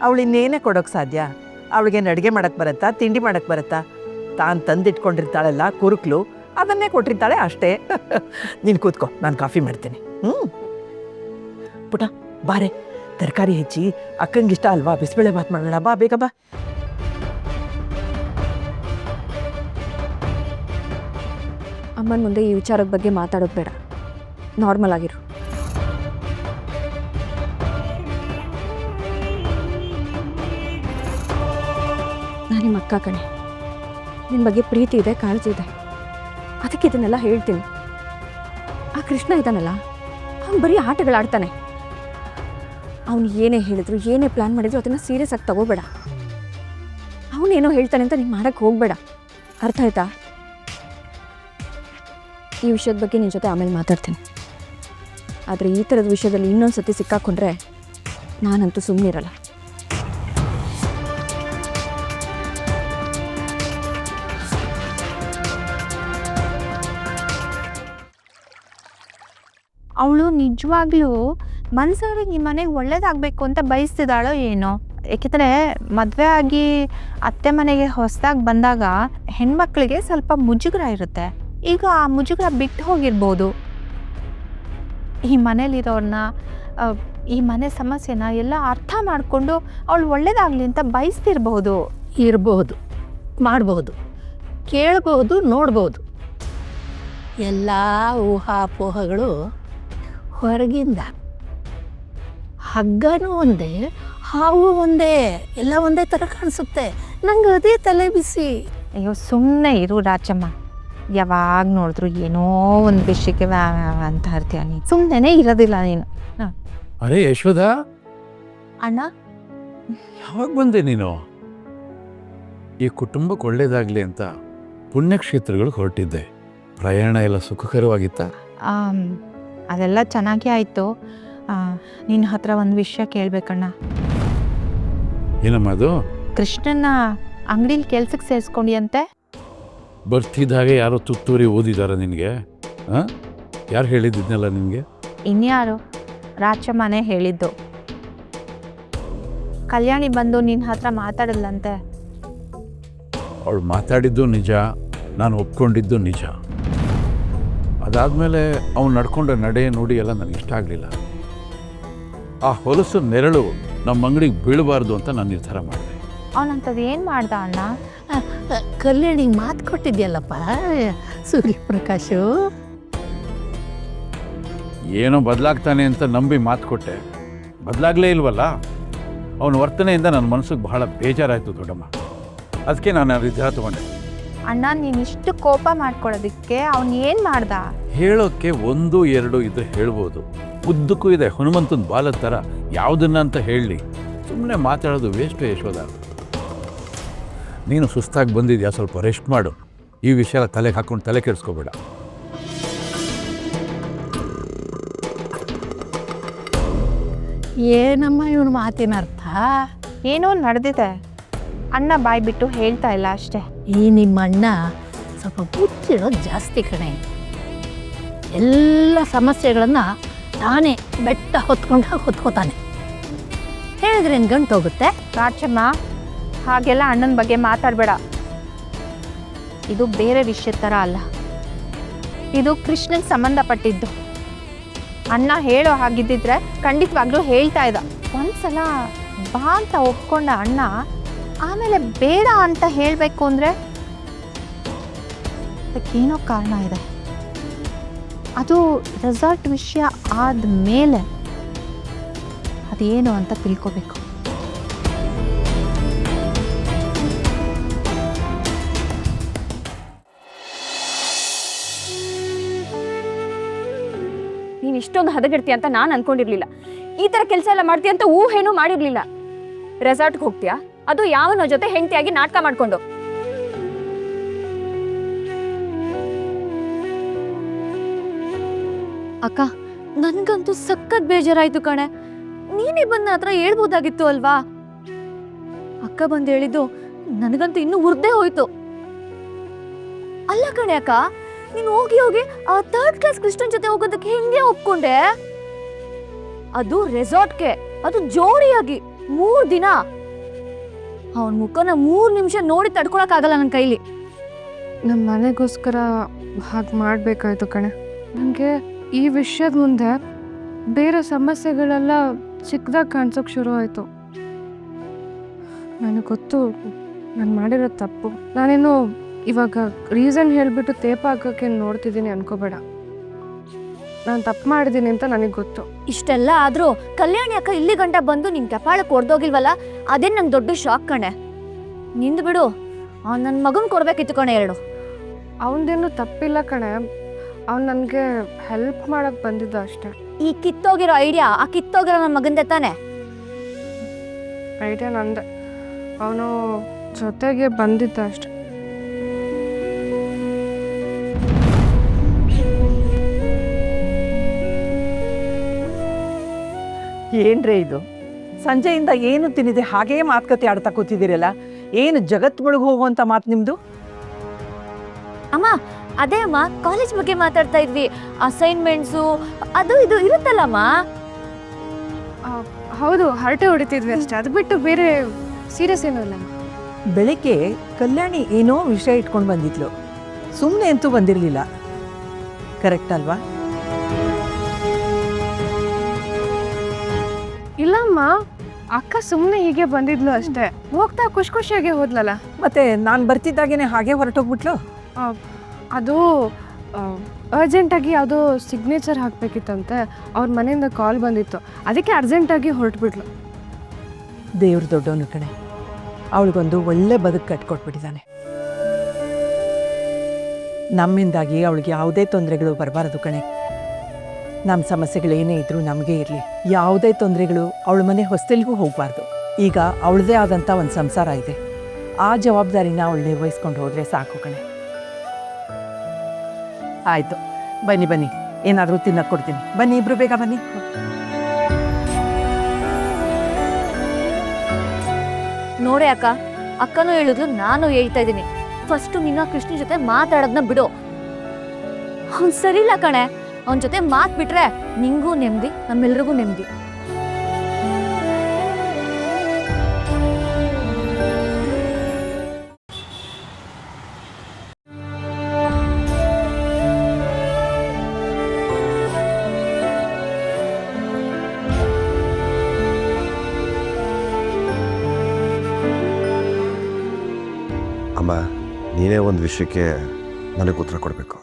ಅವಳು ಇನ್ನೇನೇ ಕೊಡೋಕ್ಕೆ ಸಾಧ್ಯ? ಅವಳಿಗೇನು ಅಡುಗೆ ಮಾಡೋಕ್ಕೆ ಬರುತ್ತಾ, ತಿಂಡಿ ಮಾಡೋಕ್ಕೆ ಬರುತ್ತಾ? ತಾನು ತಂದಿಟ್ಕೊಂಡಿರ್ತಾಳಲ್ಲ ಕುರುಕ್ಲು, ಅದನ್ನೇ ಕೊಟ್ಟಿರ್ತಾಳೆ ಅಷ್ಟೇ. ನೀನು ಕೂತ್ಕೋ, ನಾನು ಕಾಫಿ ಮಾಡ್ತೀನಿ. ಪುಟ ಬಾರೆ, ತರಕಾರಿ ಹೆಚ್ಚಿ ಅಕ್ಕಂಗಿಷ್ಟ ಅಲ್ವಾ, ಬಿಸಿಬೇಳೆ ಭಾತ್ ಮಾಡೋಣ. ಬಾ ಬೇಗ ಬಾ. ಅಮ್ಮನ ಮುಂದೆ ಈ ವಿಚಾರದ ಬಗ್ಗೆ ಮಾತಾಡೋದು ಬೇಡ, ನಾರ್ಮಲ್ ಆಗಿರು. ನಾನು ನಿಮ್ಮ ಅಕ್ಕ ಕಣೆ, ನಿನ್ನ ಬಗ್ಗೆ ಪ್ರೀತಿ ಇದೆ, ಕಾಳಜಿ ಇದೆ, ಅದಕ್ಕೆ ಇದನ್ನೆಲ್ಲ ಹೇಳ್ತೀನಿ. ಆ ಕೃಷ್ಣ ಇದ್ದಾನಲ್ಲ, ಅವನು ಬರೀ ಆಟಗಳಾಡ್ತಾನೆ. ಅವನು ಏನೇ ಹೇಳಿದ್ರು, ಏನೇ ಪ್ಲ್ಯಾನ್ ಮಾಡಿದ್ರು ಅದನ್ನು ಸೀರಿಯಸ್ ಆಗಿ ತಗೋಬೇಡ. ಅವನೇನೋ ಹೇಳ್ತಾನೆ ಅಂತ ನೀನು ಮಾಡೋಕ್ಕೆ ಹೋಗಬೇಡ, ಅರ್ಥ ಆಯ್ತಾ? ಈ ವಿಷಯದ ಬಗ್ಗೆ ನಿನ್ನ ಜೊತೆ ಆಮೇಲೆ ಮಾತಾಡ್ತೀನಿ. ಆದರೆ ಈ ಥರದ ವಿಷಯದಲ್ಲಿ ಇನ್ನೊಂದು ಸತಿ ಸಿಕ್ಕಾಕೊಂಡ್ರೆ ನಾನಂತೂ ಸುಮ್ಮನಿರಲ್ಲ. ಅವಳು ನಿಜವಾಗ್ಲೂ ಮನ್ಸವ್ರಿಗೆ ನಿಮ್ಮ ಮನೆಗೆ ಒಳ್ಳೇದಾಗಬೇಕು ಅಂತ ಬಯಸ್ತಿದ್ದಾಳೋ ಏನೋ. ಏಕೆಂದರೆ ಮದುವೆ ಆಗಿ ಅತ್ತೆ ಮನೆಗೆ ಹೊಸದಾಗಿ ಬಂದಾಗ ಹೆಣ್ಮಕ್ಳಿಗೆ ಸ್ವಲ್ಪ ಮುಜುಗರ ಇರುತ್ತೆ. ಈಗ ಆ ಮುಜುಗರ ಬಿಟ್ಟು ಹೋಗಿರ್ಬೋದು. ಈ ಮನೇಲಿರೋರನ್ನ, ಈ ಮನೆ ಸಮಸ್ಯೆನ ಎಲ್ಲ ಅರ್ಥ ಮಾಡಿಕೊಂಡು ಅವಳು ಒಳ್ಳೇದಾಗಲಿ ಅಂತ ಬಯಸ್ತಿರ್ಬಹುದು. ಇರಬಹುದು, ಮಾಡಬಹುದು, ಕೇಳಬಹುದು, ನೋಡ್ಬೋದು. ಎಲ್ಲ ಊಹಾಪೋಹಗಳು ಹೊರಗಿಂದ. ಹಗ್ಗನೂ ಒಂದೇ, ಹಾವು ಒಂದೇ, ಎಲ್ಲ ಒಂದೇ ಥರ ಕಾಣಿಸುತ್ತೆ. ನಂಗೆ ಅದೇ ತಲೆ ಬಿಸಿ. ಅಯ್ಯೋ ಸುಮ್ಮನೆ ಇರು ರಾಚಮ್ಮ, ಯಾವಾಗ ನೋಡಿದ್ರು ಏನೋ ಒಂದು ವಿಷಯಕ್ಕೆ ಅಂತ ಇರ್ತೀಯ ನೀನು. ಸುಮ್ಮನೆ ಇರೋದಿಲ್ಲ ನೀನು. ಅರೇ ಯಶೋಧ, ಅಣ್ಣ ಯಾವಾಗ ಬಂದೆ ನೀನು? ಈ ಕುಟುಂಬಕ್ಕೆ ಒಳ್ಳೇದಾಗಲಿ ಅಂತ ಪುಣ್ಯಕ್ಷೇತ್ರಗಳಿಗೆ ಹೊರಟಿದ್ದೆ. ಪ್ರಯಾಣ ಎಲ್ಲ ಸುಖಕರವಾಗಿತ್ತಾ? ಅದೆಲ್ಲ ಚೆನ್ನಾಗೇ ಆಯಿತು. ನಿನ್ನ ಹತ್ರ ಒಂದು ವಿಷಯ ಕೇಳಬೇಕಣ್ಣ. ಏನಮ್ಮ ಅದು? ಕೃಷ್ಣನ್ನ ಅಂಗಡಿಲಿ ಕೆಲ್ಸಕ್ಕೆ ಸೇರಿಸ್ಕೊಂಡಿಯಂತೆ. ಬರ್ತಿದ್ದಾಗೆ ಯಾರೋ ತುತ್ತೂರಿ ಓದಿದಾರ ನಿನಗೆ? ಹಾಂ, ಯಾರು ಹೇಳಿದ್ದಿದ್ನಲ್ಲ ನಿನಗೆ? ಇನ್ಯಾರು? ರಾಚಮ್ಮನೇ ಹೇಳಿದ್ದು. ಕಲ್ಯಾಣಿ ಬಂದು ನಿನ್ನ ಹತ್ರ ಮಾತಾಡಲ್ಲಂತೆ. ಅವಳು ಮಾತಾಡಿದ್ದು ನಿಜ, ನಾನು ಒಪ್ಕೊಂಡಿದ್ದು ನಿಜ. ಅದಾದಮೇಲೆ ಅವ್ನು ನಡ್ಕೊಂಡ ನಡೆ ನೋಡಿ ಎಲ್ಲ ನನಗೆ ಇಷ್ಟ ಆಗಲಿಲ್ಲ. ಆ ಹೊಲಸು ನೆರಳು ನಮ್ಮ ಅಂಗಡಿಗೆ ಬೀಳಬಾರ್ದು ಅಂತ ನಾನು ನಿರ್ಧಾರ ಮಾಡಿದೆ. ಅವನಂಥದ್ದು ಏನು ಮಾಡ್ದ ಅಣ್ಣ? ಕಲ್ಯಾಣಿಗೆ ಮಾತು ಕೊಟ್ಟಿದ್ಯಲ್ಲಪ್ಪ ಸೂರ್ಯಪ್ರಕಾಶು. ಏನೋ ಬದಲಾಗ್ತಾನೆ ಅಂತ ನಂಬಿ ಮಾತು ಕೊಟ್ಟೆ, ಬದಲಾಗಲೇ ಇಲ್ವಲ್ಲ. ಅವನ ವರ್ತನೆಯಿಂದ ನನ್ನ ಮನಸ್ಸಿಗೆ ಬಹಳ ಬೇಜಾರಾಯಿತು ದೊಡ್ಡಮ್ಮ. ಅದಕ್ಕೆ ನಾನು ನಿರ್ಧಾರ ತಗೊಂಡೆ. ಅಣ್ಣ, ನೀನಿಷ್ಟು ಕೋಪ ಮಾಡ್ಕೊಳ್ಳೋದಕ್ಕೆ ಅವನು ಏನು ಮಾಡ್ದ? ಹೇಳೋಕ್ಕೆ 1-2 ಇದ್ರೆ ಹೇಳ್ಬೋದು. ಉದ್ದಕ್ಕೂ ಇದೆ ಹನುಮಂತನ ಬಾಲದ ಥರ. ಯಾವುದನ್ನ ಅಂತ ಹೇಳಲಿ, ಸುಮ್ಮನೆ ಮಾತಾಡೋದು ವೇಸ್ಟ್ ಯಶೋಧ. ನೀನು ಸುಸ್ತಾಗಿ ಬಂದಿದ್ಯಾ, ಸ್ವಲ್ಪ ರೆಸ್ಟ್ ಮಾಡು. ಈ ವಿಷಯ ತಲೆಗೆ ಹಾಕ್ಕೊಂಡು ತಲೆ ಕೆಡಿಸ್ಕೋಬೇಡ. ಏನಮ್ಮ ಇವನು ಮಾತಿನ ಅರ್ಥ? ಏನೋ ನಡೆದಿದೆ, ಅಣ್ಣ ಬಾಯಿ ಬಿಟ್ಟು ಹೇಳ್ತಾ ಇಲ್ಲ ಅಷ್ಟೇ. ಈ ನಿಮ್ಮ ಅಣ್ಣ ಸ್ವಲ್ಪ ಹುಚ್ಚಿರೋದು ಜಾಸ್ತಿ ಕಣೆ. ಎಲ್ಲ ಸಮಸ್ಯೆಗಳನ್ನು ತಾನೇ ಬೆಟ್ಟ ಹೊತ್ಕೋತಾನೆ. ಹೇಳಿದ್ರೇನು ಗಂಟು ಹೋಗುತ್ತೆ? ರಾಚಮ್ಮ, ಹಾಗೆಲ್ಲ ಅಣ್ಣನ ಬಗ್ಗೆ ಮಾತಾಡಬೇಡ. ಇದು ಬೇರೆ ವಿಷಯದ ಥರ ಅಲ್ಲ, ಇದು ಕೃಷ್ಣನ್ ಸಂಬಂಧಪಟ್ಟಿದ್ದು. ಅಣ್ಣ ಹೇಳೋ ಹಾಗಿದ್ದಿದ್ರೆ ಖಂಡಿತವಾಗ್ಲೂ ಹೇಳ್ತಾ ಇದ್ದ. ಒಂದ್ಸಲ ಬಾ ಅಂತ ಒಪ್ಕೊಂಡ ಅಣ್ಣ, ಆಮೇಲೆ ಬೇಡ ಅಂತ ಹೇಳಬೇಕು ಅಂದರೆ ಅದಕ್ಕೇನೋ ಕಾರಣ ಇದೆ. ಅದು ರೆಸಾರ್ಟ್ ವಿಷಯ ಆದಮೇಲೆ ಅದೇನು ಅಂತ ತಿಳ್ಕೋಬೇಕು. ನೀನು ಇಷ್ಟೊಂದು ಹದಗೆಡ್ತೀಯ ಅಂತ ನಾನು ಅನ್ಕೊಂಡಿರ್ಲಿಲ್ಲ. ಈ ಥರ ಕೆಲಸ ಎಲ್ಲ ಮಾಡ್ತೀಯ ಅಂತ ಊಹೇನೂ ಮಾಡಿರ್ಲಿಲ್ಲ. ರೆಸಾರ್ಟ್ಗೆ ಹೋಗ್ತೀಯಾ, ಅದು ಯಾವನೋ ಜೊತೆ ಹೆಂಡತಿಯಾಗಿ ನಾಟಕ ಮಾಡ್ಕೊಂಡು. ಅಕ್ಕ, ನನ್ಗಂತೂ ಸಖತ್ ಬೇಜಾರಾಯ್ತು ಕಣೆ. ನೀನೇ ಬಂದ ಹತ್ರ ಹೇಳ್ಬೋದಾಗಿತ್ತು ಅಲ್ವಾ? ಅಕ್ಕ ಬಂದು ಹೇಳಿದ್ದು ನನಗಂತೂ ಇನ್ನೂ ಉರ್ದೇ ಹೋಯ್ತು. ಅಲ್ಲ ಕಣೆ ಅಕ್ಕ, ನೀನು ಹೋಗಿ ಹೋಗಿ ಆ 3rd ಕ್ಲಾಸ್ ಕೃಷ್ಣನ್ ಜೊತೆ ಹೋಗೋದಕ್ಕೆ ಹೆಂಗೆ ಒಪ್ಕೊಂಡೆ? ಅದು ರೆಸಾರ್ಟ್ಗೆ, ಅದು ಜೋಡಿಯಾಗಿ. 3 ದಿನ ಅವನ ಮುಖನ 3 ನಿಮಿಷ ನೋಡಿ ತಡ್ಕೊಳಕ್ಕಾಗಲ್ಲ ನನ್ನ ಕೈಲಿ. ನಮ್ಮ ಮನೆಗೋಸ್ಕರ ಹಾಗೆ ಮಾಡಬೇಕಾಯ್ತು ಕಣೆ. ನನಗೆ ಈ ವಿಷಯದ ಮುಂದೆ ಬೇರೆ ಸಮಸ್ಯೆಗಳೆಲ್ಲ ಚಿಕ್ಕದಾಗಿ ಕಾಣಿಸೋಕೆ ಶುರು ಆಯಿತು. ನನಗೆ ಗೊತ್ತು ನಾನು ಮಾಡಿರೋ ತಪ್ಪು. ನಾನೇನು ಇವಾಗ ರೀಸನ್ ಹೇಳಿಬಿಟ್ಟು ತೇಪ ಹಾಕೋಕ್ಕೆ ನೋಡ್ತಿದ್ದೀನಿ ಅನ್ಕೋಬೇಡ. ನಾನು ತಪ್ಪು ಮಾಡಿದ್ದೀನಿ ಅಂತ ನನಗೆ ಗೊತ್ತು. ಇಷ್ಟೆಲ್ಲ ಆದ್ರೂ ಕಲ್ಯಾಣಿ ಅಕ್ಕ ಇಲ್ಲಿ ಗಂಟ ಬಂದು ನಿನ್ ಕಪಾಳಕ್ಕೆ ಹೊಡೆದೋಗಿಲ್ವಲ್ಲ, ಅದೇ ನಂಗೆ ದೊಡ್ಡ ಶಾಕ್ ಕಣೆ. ನಿಂದು ಬಿಡು, ನನ್ನ ಮಗನ್ ಕೊಡ್ಬೇಕಿತ್ತು ಕಣೆ 2. ಅವನದೇನು ತಪ್ಪಿಲ್ಲ ಕಣೆ, ಅವ್ನು ನನಗೆ ಹೆಲ್ಪ್ ಮಾಡೋಕ್ಕೆ ಬಂದಿದ್ದ ಅಷ್ಟೇ. ಈ ಕಿತ್ತೋಗಿರೋ ಐಡಿಯಾ ಆ ಕಿತ್ತೋಗಿರೋ ನನ್ನ ಮಗಂದೆ ತಾನೆ. ಐಡಿಯಾ ನಂದೆ, ಅವನು ಜೊತೆಗೆ ಬಂದಿದ್ದ ಅಷ್ಟೆ. ಏನ್ರೇ ಇದು? ಸಂಜೆಯಿಂದ ಏನು ತಿನ್ನಿದೆ ಹಾಗೇ ಮಾತುಕತೆ ಆಡ್ತಾ ಕೂತಿದ್ದೀರಲ್ಲ, ಏನು ಜಗತ್ ಮುಳುಗಿ ಹೋಗುವಂಥ ಮಾತು ನಿಮ್ಮದು? ಅಮ್ಮ ಅದೇ ಅಮ್ಮ, ಕಾಲೇಜ್ ಬಗ್ಗೆ ಮಾತಾಡ್ತಾ ಇದ್ವಿ. ಅಸೈನ್ಮೆಂಟ್ಸು ಅದು ಇದು ಇರುತ್ತಲ್ಲಮ್ಮ. ಹೌದು, ಹರಟೆ ಹೊಡಿತಿದ್ವಿ ಅಷ್ಟೇ, ಅದು ಬಿಟ್ಟು ಬೇರೆ ಸೀರಿಯಸ್ ಏನೂ ಇಲ್ಲ. ಬೆಳಿಗ್ಗೆ ಕಲ್ಯಾಣಿ ಏನೋ ವಿಷಯ ಇಟ್ಕೊಂಡು ಬಂದಿದ್ಲು, ಸುಮ್ಮನೆ ಅಂತೂ ಬಂದಿರಲಿಲ್ಲ. ಕರೆಕ್ಟ್ ಅಲ್ವಾ? ಇಲ್ಲಮ್ಮ, ಅಕ್ಕ ಸುಮ್ಮನೆ ಹೀಗೆ ಬಂದಿದ್ಲು ಅಷ್ಟೇ. ಹೋಗ್ತಾ ಖುಷಿ ಖುಷಿಯಾಗೆ ಹೋದ್ಲಲ್ಲ. ಮತ್ತೆ ನಾನು ಬರ್ತಿದ್ದಾಗೇನೆ ಹಾಗೆ ಹೊರಟೋಗ್ಬಿಟ್ಲು. ಅದು ಅರ್ಜೆಂಟಾಗಿ ಯಾವುದೋ ಸಿಗ್ನೇಚರ್ ಹಾಕಬೇಕಿತ್ತಂತೆ, ಅವ್ರ ಮನೆಯಿಂದ ಕಾಲ್ ಬಂದಿತ್ತು, ಅದಕ್ಕೆ ಅರ್ಜೆಂಟಾಗಿ ಹೊರಟುಬಿಟ್ಲು. ದೇವ್ರ ದೊಡ್ಡವನು ಕಣೆ, ಅವಳಿಗೊಂದು ಒಳ್ಳೆ ಬದುಕು ಕಟ್ಕೊಟ್ಬಿಟ್ಟಿದ್ದಾನೆ. ನಮ್ಮಿಂದಾಗಿ ಅವಳಿಗೆ ಯಾವುದೇ ತೊಂದರೆಗಳು ಬರಬಾರದು ಕಣೆ. ನಮ್ಮ ಸಮಸ್ಯೆಗಳು ಏನೇ ಇದ್ರೂ ನಮಗೆ ಇರಲಿ, ಯಾವುದೇ ತೊಂದರೆಗಳು ಅವಳ ಮನೆ ಹೊಸ್ತಿಲ್ಗೂ ಹೋಗಬಾರ್ದು. ಈಗ ಅವಳದೇ ಆದಂಥ ಒಂದು ಸಂಸಾರ ಇದೆ, ಆ ಜವಾಬ್ದಾರಿನ ಅವಳು ನಿರ್ವಹಿಸ್ಕೊಂಡು ಹೋದರೆ ಸಾಕು ಕಣೆ. ಆಯಿತು, ಬನ್ನಿ ಬನ್ನಿ, ಏನಾದರೂ ತಿನ್ನಕ್ಕೆ ಕೊಡ್ತೀನಿ. ಬನ್ನಿ, ಇಬ್ರು ಬೇಗ ಬನ್ನಿ. ನೋಡೆ ಅಕ್ಕ, ಅಕ್ಕನೂ ಹೇಳಿದ್ಲು, ನಾನು ಹೇಳ್ತಾ ಇದ್ದೀನಿ, ಫಸ್ಟು ನಿನ್ನ ಕೃಷ್ಣ ಜೊತೆ ಮಾತಾಡೋದನ್ನ ಬಿಡು. ಅವ್ನು ಸರಿ ಇಲ್ಲ ಕಣೆ, ಅವನ ಜೊತೆ ಮಾತು ಬಿಟ್ರೆ ನಿಂಗೂ ನೆಮ್ಮದಿ, ನಮ್ಮೆಲ್ರಿಗೂ ನೆಮ್ಮದಿ. ಅಮ್ಮ, ನೀನೇ ಒಂದು ವಿಷಯಕ್ಕೆ ನನಗೆ ಉತ್ತರ ಕೊಡಬೇಕು.